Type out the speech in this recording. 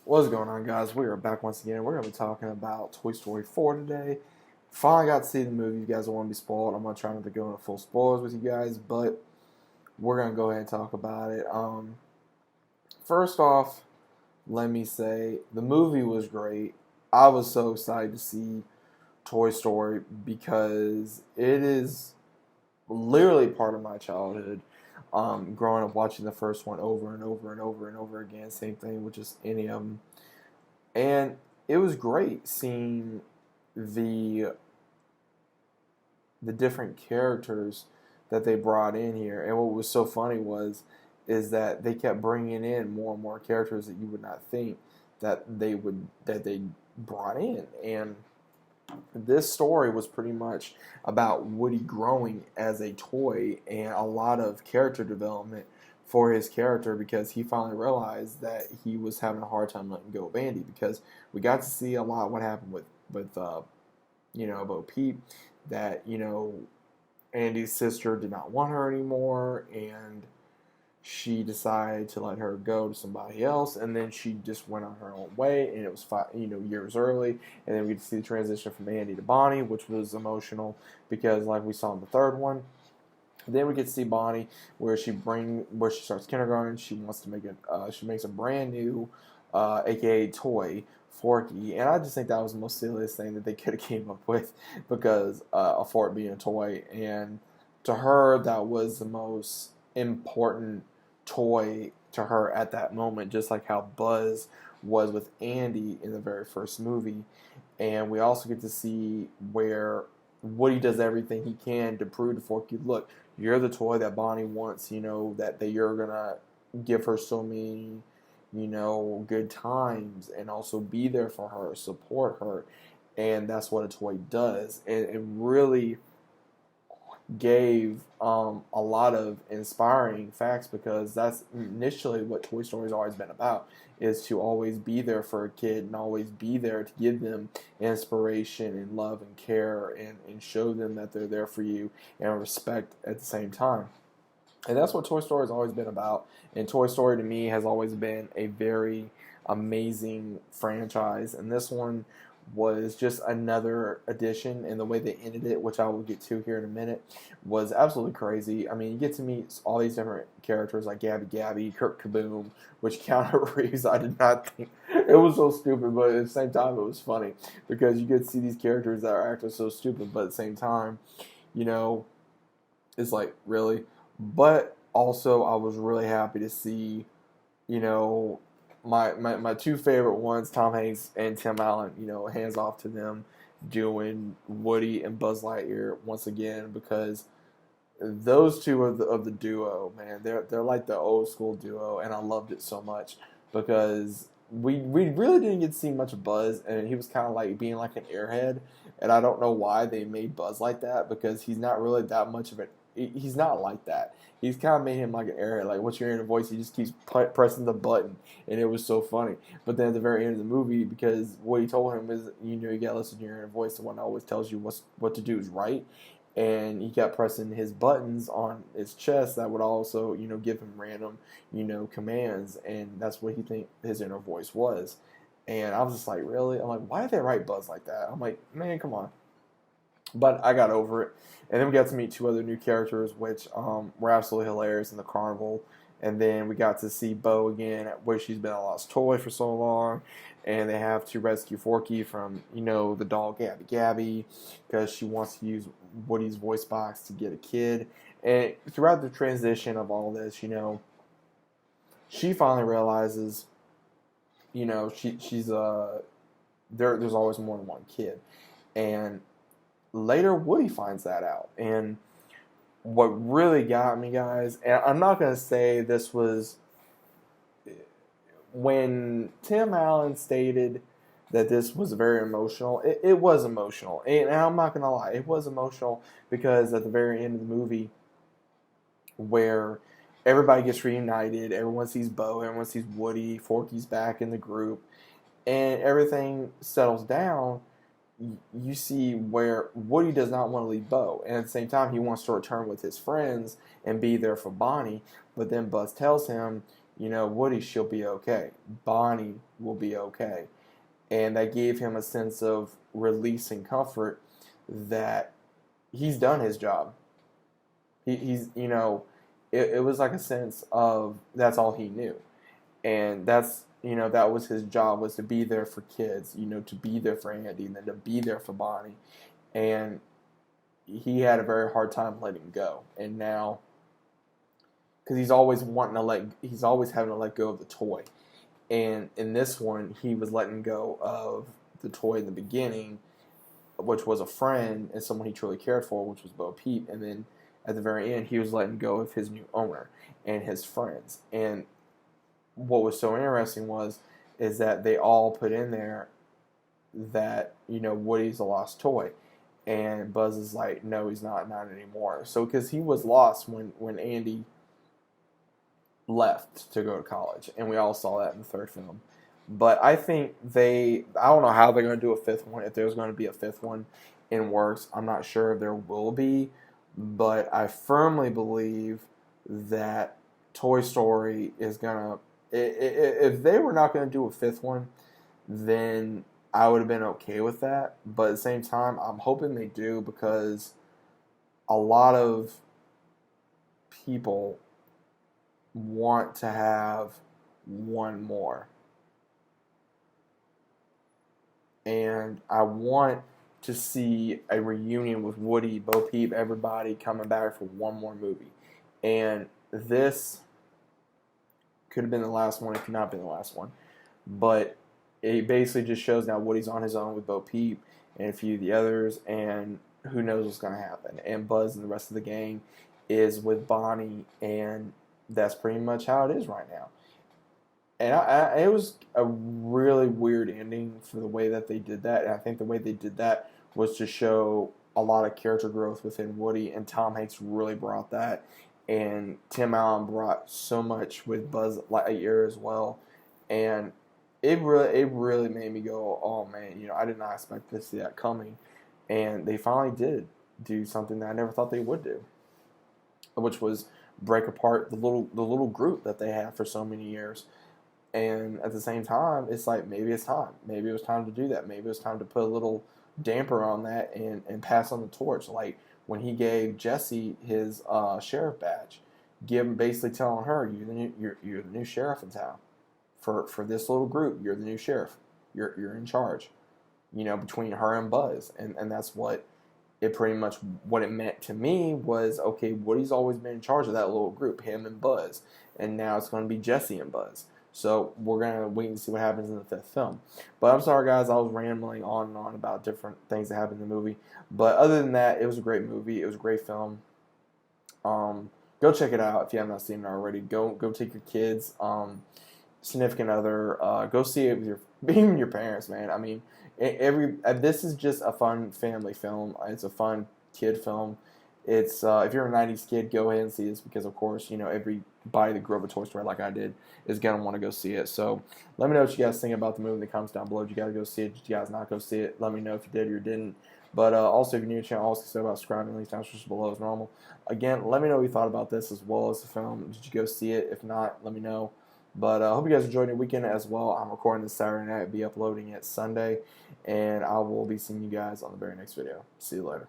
What's going on, guys? We are back once again. We're going to be talking about Toy Story 4 today. Finally got to see the movie. You guys don't want to be spoiled. I'm going to try not to go into full spoilers with you guys, but we're going to go ahead and talk about it. First off, let me say the movie was great. I was so excited to see Toy Story because it is literally part of my childhood. Growing up watching the first one over and over and over and over again, same thing with just any of them, and it was great seeing the the different characters that they brought in here. And what was so funny is that they kept bringing in more and more characters that you would not think that they brought in. And this story was pretty much about Woody growing as a toy and a lot of character development for his character because he finally realized that he was having a hard time letting go of Andy because we got to see a lot what happened with Bo Peep, that Andy's sister did not want her anymore, and she decided to let her go to somebody else, and then she just went on her own way, and it was years early, and then we get to see the transition from Andy to Bonnie, which was emotional because, like we saw in the third one, then we get to see Bonnie where she starts kindergarten. She wants to she makes a brand new, AKA toy, Forky, and I just think that was the most silliest thing that they could have came up with because of Fort being a toy, and to her that was the most important toy to her at that moment, just like how Buzz was with Andy in the very first movie. And we also get to see where Woody does everything he can to prove to Forky, look, you're the toy that Bonnie wants, that you're going to give her so many, good times and also be there for her, support her. And that's what a toy does. And it really gave a lot of inspiring facts because that's initially what Toy Story's always been about, is to always be there for a kid and always be there to give them inspiration and love and care and show them that they're there for you and respect at the same time. And that's what Toy Story has always been about. And Toy Story to me has always been a very amazing franchise. And this one was just another addition, and the way they ended it, which I will get to here in a minute, was absolutely crazy. I mean, you get to meet all these different characters like Gabby Gabby, Kurt Kaboom, which Keanu Reeves, I did not think, it was so stupid, but at the same time it was funny because you get to see these characters that are acting so stupid, but at the same time, you know, it's like, really? But also I was really happy to see, you know, my two favorite ones, Tom Hanks and Tim Allen, hands off to them doing Woody and Buzz Lightyear once again, because those two of the duo, man, they're like the old school duo, and I loved it so much because we really didn't get to see much of Buzz, and he was kind of like being like an airhead, and I don't know why they made Buzz like that because he's not really that much of an he's not like that. He's kind of made him like an airhead. Like, once you're hearing a voice, he just keeps pressing the button, and it was so funny. But then at the very end of the movie, because what he told him is, you gotta listen to your inner voice. The one that always tells you what to do is right. And he kept pressing his buttons on his chest that would also, give him random, commands, and that's what he think his inner voice was. And I was just like, really? I'm like, why did they write Buzz like that? I'm like, man, come on. But I got over it. And then we got to meet two other new characters, which were absolutely hilarious in the carnival. And then we got to see Bo again, where she's been a lost toy for so long. And they have to rescue Forky from, the dog Gabby Gabby, because she wants to use Woody's voice box to get a kid. And throughout the transition of all this, she finally realizes, there's always more than one kid. And later Woody finds that out. And what really got me, guys, and I'm not going to say this was when Tim Allen stated that this was very emotional. It was emotional. And I'm not going to lie. It was emotional because at the very end of the movie, where everybody gets reunited, everyone sees Bo, everyone sees Woody, Forky's back in the group, and everything settles down, you see where Woody does not want to leave Bo, and at the same time he wants to return with his friends and be there for Bonnie. But then Buzz tells him, Woody, she'll be okay. Bonnie will be okay. And that gave him a sense of release and comfort that he's done his job. It was like a sense of that's all he knew. And that was his job, was to be there for kids, to be there for Andy, and then to be there for Bonnie. And he had a very hard time letting go. And now, because he's always having to let go of the toy. And in this one, he was letting go of the toy in the beginning, which was a friend and someone he truly cared for, which was Bo Peep. And then at the very end, he was letting go of his new owner and his friends. And what was so interesting is that they all put in there that, Woody's a lost toy. And Buzz is like, no, he's not anymore. So, because he was lost when Andy left to go to college, and we all saw that in the third film. But I think I don't know how they're going to do a fifth one, if there's going to be a fifth one in works. I'm not sure if there will be, but I firmly believe that Toy Story is going to, if they were not going to do a fifth one, then I would have been okay with that. But at the same time, I'm hoping they do, because a lot of people want to have one more. And I want to see a reunion with Woody, Bo Peep, everybody coming back for one more movie. And this could have been the last one. It could not have been the last one. But it basically just shows now Woody's on his own with Bo Peep and a few of the others, and who knows what's going to happen. And Buzz and the rest of the gang is with Bonnie, and that's pretty much how it is right now. And it was a really weird ending for the way that they did that. And I think the way they did that was to show a lot of character growth within Woody, and Tom Hanks really brought that. And Tim Allen brought so much with Buzz Lightyear as well. And it really made me go, oh man, I did not expect to see that coming. And they finally did do something that I never thought they would do, which was break apart the little group that they had for so many years. And at the same time, it's like, maybe it's time. Maybe it was time to do that. Maybe it was time to put a little damper on that and pass on the torch. Like when he gave Jessie his sheriff badge, basically telling her, you're the new sheriff in town. For this little group, you're the new sheriff. You're in charge. Between her and Buzz. And that's what it pretty much, what it meant to me was, okay, Woody's always been in charge of that little group, him and Buzz. And now it's going to be Jessie and Buzz. So we're going to wait and see what happens in the fifth film. But I'm sorry, guys, I was rambling on and on about different things that happened in the movie. But other than that, it was a great movie. It was a great film. Go check it out if you have not seen it already. Go take your kids, significant other. Go see it with even your parents, man. I mean, this is just a fun family film. It's a fun kid film. It's if you're a '90s kid, go ahead and see this, because of course everybody that grew up with Toy Story like I did is gonna want to go see it. So let me know what you guys think about the movie in the comments down below. Did you guys go see it? Did you guys not go see it? Let me know if you did or you didn't. But also, if you're new to the channel, also consider about subscribing. Links down below as normal. Again, let me know what you thought about this as well as the film. Did you go see it? If not, let me know. But I hope you guys enjoyed your weekend as well. I'm recording this Saturday night. I'll be uploading it Sunday. And I will be seeing you guys on the very next video. See you later.